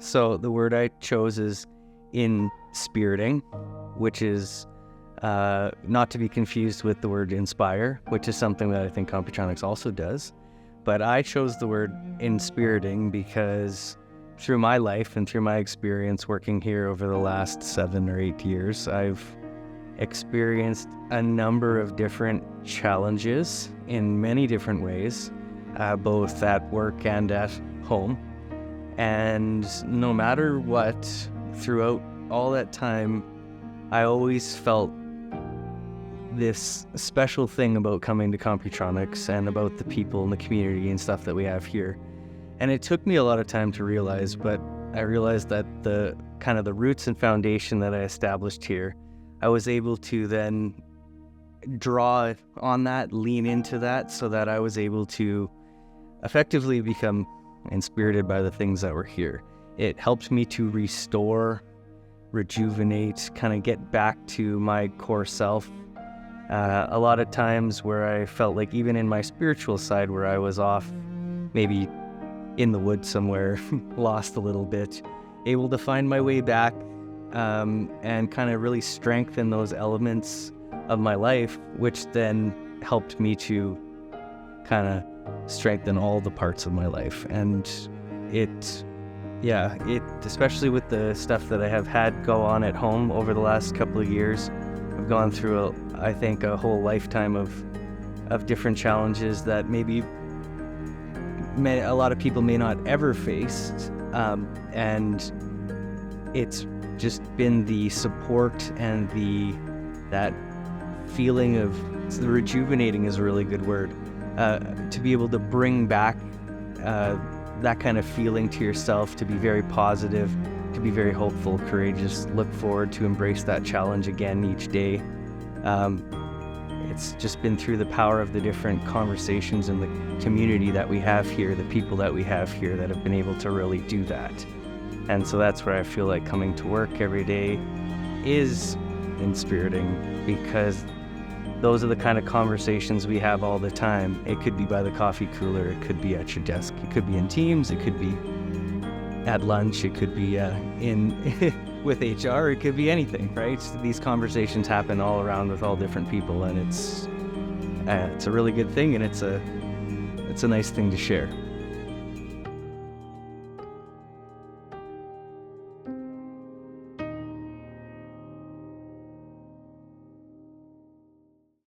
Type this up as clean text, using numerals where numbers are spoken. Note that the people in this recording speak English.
So the word I chose is inspiriting, which is not to be confused with the word inspire, which is something that I think Computronix also does. But I chose the word inspiriting because through my life and through my experience working here over the last 7 or 8 years, I've experienced a number of different challenges in many different ways, both at work and at home. And no matter what, throughout all that time, I always felt this special thing about coming to Computronix and about the people and the community and stuff that we have here. And it took me a lot of time to realize, but I realized that the kind of the roots and foundation that I established here, I was able to then draw on that, lean into that, so that I was able to effectively become inspirited by the things that were here. It helped me to restore, rejuvenate, kind of get back to my core self. A lot of times where I felt like even in my spiritual side where I was off, maybe in the woods somewhere, lost a little bit, able to find my way back and kind of really strengthen those elements of my life, which then helped me to kind of strengthen all the parts of my life. And it, especially with the stuff that I have had go on at home over the last couple of years, I've gone through, I think, a whole lifetime of different challenges that maybe a lot of people may not ever face. And it's just been the support and that feeling of, the rejuvenating is a really good word, to be able to bring back that kind of feeling to yourself, to be very positive, to be very hopeful, courageous, look forward to embrace that challenge again each day. It's just been through the power of the different conversations in the community that we have here, the people that we have here that have been able to really do that. And so that's where I feel like coming to work every day is inspiriting, because those are the kind of conversations we have all the time. It could be by the coffee cooler, it could be at your desk, it could be in Teams, it could be at lunch, it could be in with HR, it could be anything, right? These conversations happen all around with all different people, and it's a really good thing, and it's a nice thing to share.